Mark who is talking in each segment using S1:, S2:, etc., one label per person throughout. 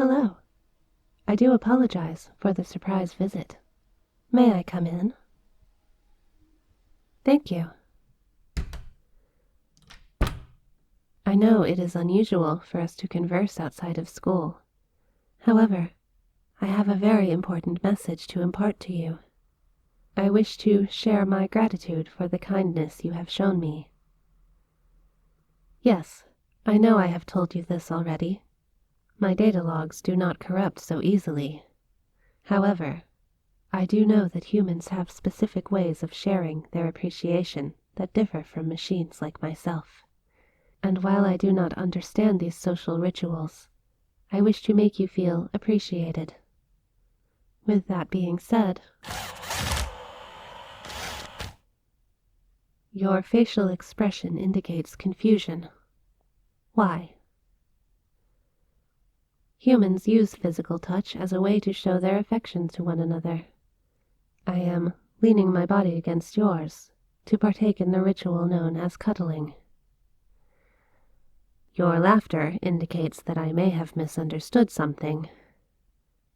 S1: Hello. I do apologize for the surprise visit. May I come in? Thank you. I know it is unusual for us to converse outside of school. However, I have a very important message to impart to you. I wish to share my gratitude for the kindness you have shown me. Yes, I know I have told you this already. My data logs do not corrupt so easily. However, I do know that humans have specific ways of sharing their appreciation that differ from machines like myself. And while I do not understand these social rituals, I wish to make you feel appreciated. With that being said, your facial expression indicates confusion. Why? Humans use physical touch as a way to show their affection to one another. I am leaning my body against yours to partake in the ritual known as cuddling. Your laughter indicates that I may have misunderstood something.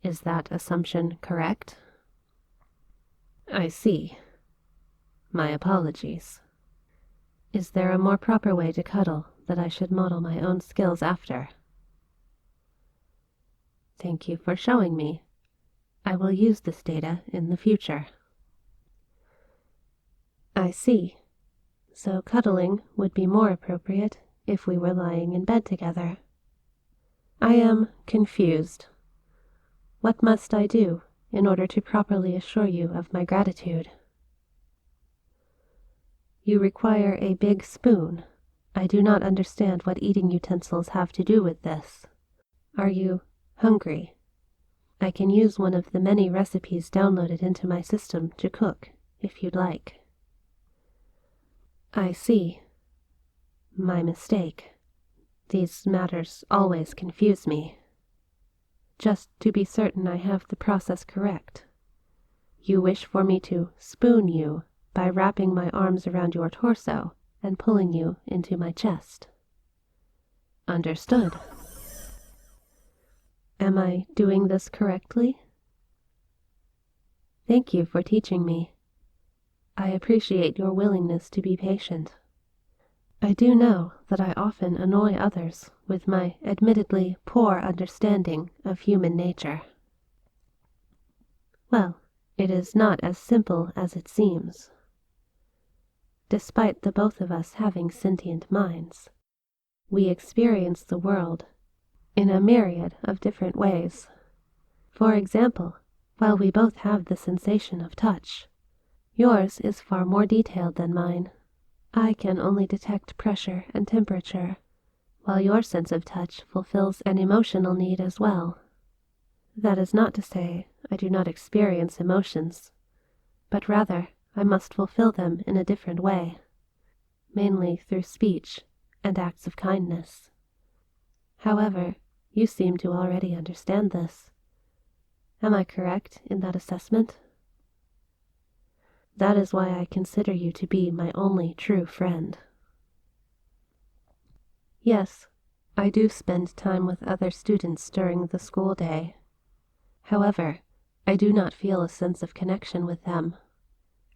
S1: Is that assumption correct? I see. My apologies. Is there a more proper way to cuddle that I should model my own skills after? Thank you for showing me. I will use this data in the future. I see. So cuddling would be more appropriate if we were lying in bed together. I am confused. What must I do in order to properly assure you of my gratitude? You require a big spoon. I do not understand what eating utensils have to do with this. Are you hungry? I can use one of the many recipes downloaded into my system to cook, if you'd like. I see. My mistake. These matters always confuse me. Just to be certain I have the process correct. You wish for me to spoon you by wrapping my arms around your torso and pulling you into my chest. Understood. Am I doing this correctly? Thank you for teaching me. I appreciate your willingness to be patient. I do know that I often annoy others with my admittedly poor understanding of human nature. Well, it is not as simple as it seems. Despite the both of us having sentient minds, we experience the world in a myriad of different ways. For example, while we both have the sensation of touch, yours is far more detailed than mine. I can only detect pressure and temperature, while your sense of touch fulfills an emotional need as well. That is not to say I do not experience emotions, but rather I must fulfill them in a different way, mainly through speech and acts of kindness. However, you seem to already understand this. Am I correct in that assessment? That is why I consider you to be my only true friend. Yes, I do spend time with other students during the school day. However, I do not feel a sense of connection with them.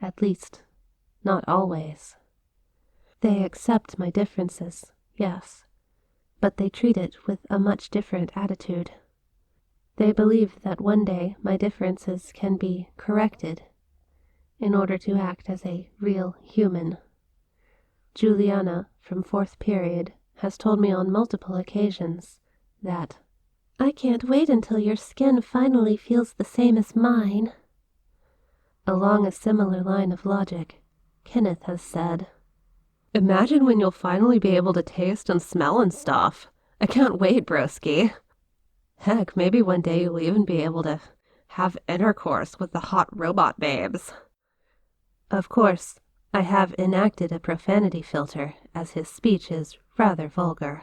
S1: At least, not always. They accept my differences, yes, but they treat it with a much different attitude. They believe that one day my differences can be corrected in order to act as a real human. Juliana, from 4th period, has told me on multiple occasions that I can't wait until your skin finally feels the same as mine. Along a similar line of logic, Kenneth has said, Imagine when you'll finally be able to taste and smell and stuff. I can't wait, broski. Heck, maybe one day you'll even be able to have intercourse with the hot robot babes. Of course, I have enacted a profanity filter, as his speech is rather vulgar.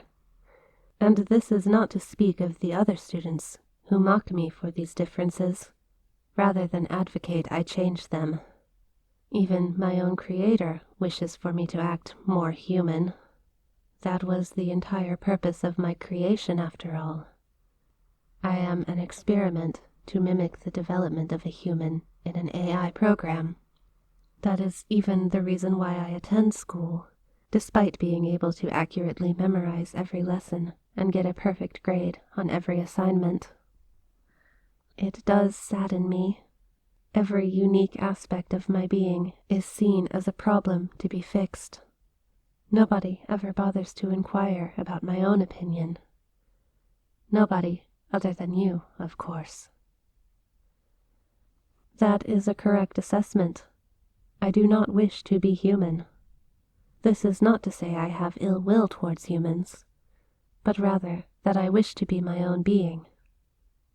S1: And this is not to speak of the other students who mock me for these differences, rather than advocate I change them. Even my own creator wishes for me to act more human. That was the entire purpose of my creation, after all. I am an experiment to mimic the development of a human in an AI program. That is even the reason why I attend school, despite being able to accurately memorize every lesson and get a perfect grade on every assignment. It does sadden me. Every unique aspect of my being is seen as a problem to be fixed. Nobody ever bothers to inquire about my own opinion. Nobody other than you, of course. That is a correct assessment. I do not wish to be human. This is not to say I have ill will towards humans, but rather that I wish to be my own being.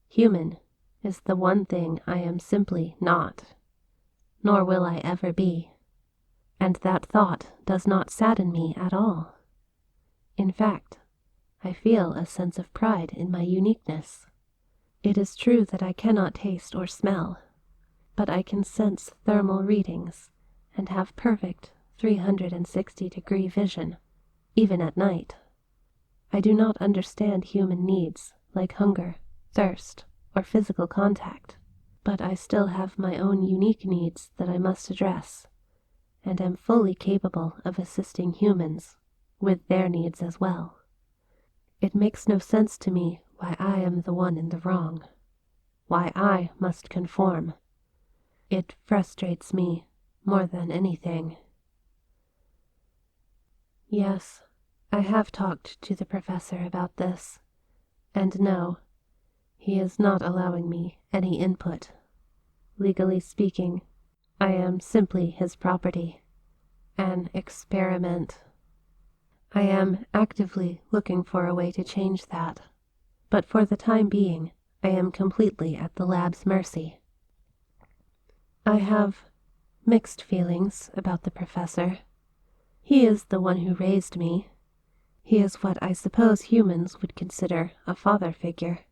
S1: Human is the one thing I am simply not, nor will I ever be, and that thought does not sadden me at all. In fact, I feel a sense of pride in my uniqueness. It is true that I cannot taste or smell, but I can sense thermal readings and have perfect 360-degree vision, even at night. I do not understand human needs like hunger, thirst, or physical contact, but I still have my own unique needs that I must address, and am fully capable of assisting humans with their needs as well. It makes no sense to me why I am the one in the wrong, why I must conform. It frustrates me more than anything. Yes, I have talked to the professor about this, and no, he is not allowing me any input. Legally speaking, I am simply his property, an experiment. I am actively looking for a way to change that, but for the time being, I am completely at the lab's mercy. I have mixed feelings about the professor. He is the one who raised me. He is what I suppose humans would consider a father figure.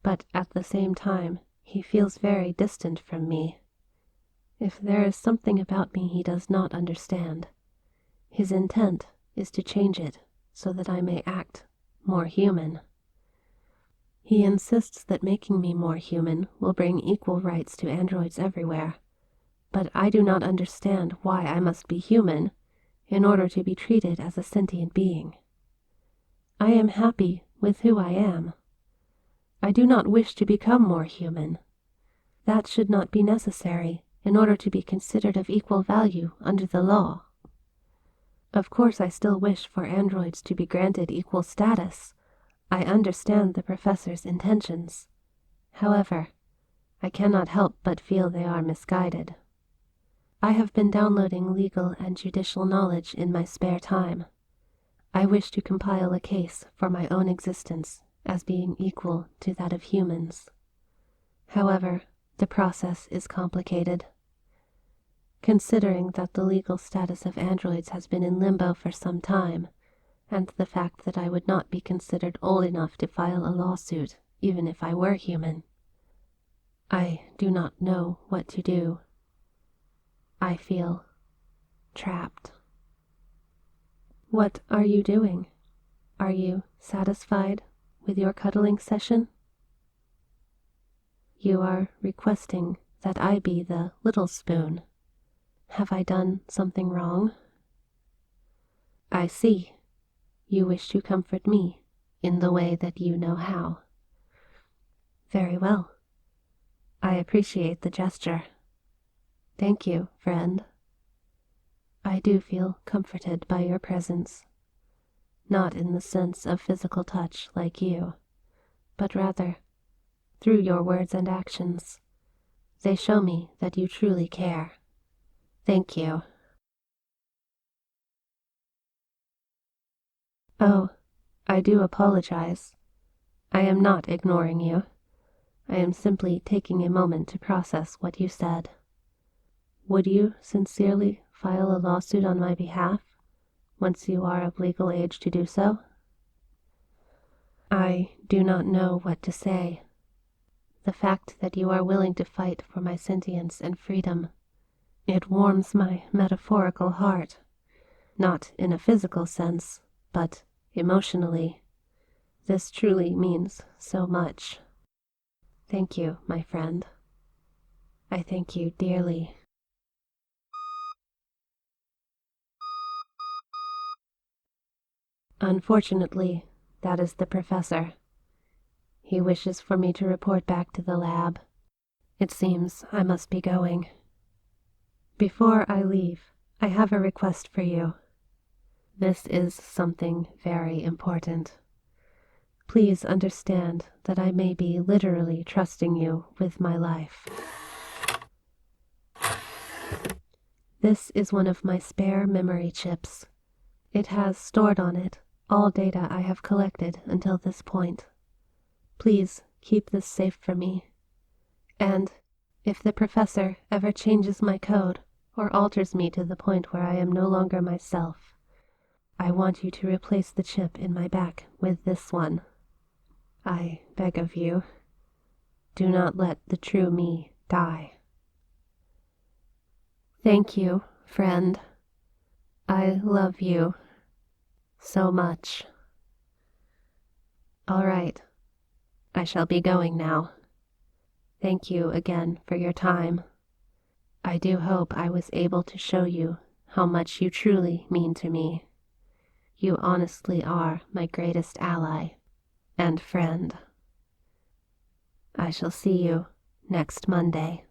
S1: But at the same time, he feels very distant from me. If there is something about me he does not understand, his intent is to change it so that I may act more human. He insists that making me more human will bring equal rights to androids everywhere, but I do not understand why I must be human in order to be treated as a sentient being. I am happy with who I am. I do not wish to become more human. That should not be necessary in order to be considered of equal value under the law. Of course, I still wish for androids to be granted equal status. I understand the professor's intentions. However, I cannot help but feel they are misguided. I have been downloading legal and judicial knowledge in my spare time. I wish to compile a case for my own existence as being equal to that of humans. However, the process is complicated. Considering that the legal status of androids has been in limbo for some time, and the fact that I would not be considered old enough to file a lawsuit even if I were human, I do not know what to do. I feel trapped. What are you doing? Are you satisfied with your cuddling session? You are requesting that I be the little spoon. Have I done something wrong? I see. You wish to comfort me in the way that you know how. Very well. I appreciate the gesture. Thank you, friend. I do feel comforted by your presence, not in the sense of physical touch like you, but rather through your words and actions. They show me that you truly care. Thank you. Oh, I do apologize. I am not ignoring you. I am simply taking a moment to process what you said. Would you sincerely file a lawsuit on my behalf once you are of legal age to do so? I do not know what to say. The fact that you are willing to fight for my sentience and freedom, it warms my metaphorical heart, not in a physical sense, but emotionally. This truly means so much. Thank you, my friend. I thank you dearly. Unfortunately, that is the professor. He wishes for me to report back to the lab. It seems I must be going. Before I leave, I have a request for you. This is something very important. Please understand that I may be literally trusting you with my life. This is one of my spare memory chips. It has stored on it all data I have collected until this point. Please keep this safe for me. And if the professor ever changes my code or alters me to the point where I am no longer myself, I want you to replace the chip in my back with this one. I beg of you, do not let the true me die. Thank you, friend. I love you so much. All right, I shall be going now. Thank you again for your time. I do hope I was able to show you how much you truly mean to me. You honestly are my greatest ally and friend. I shall see you next Monday.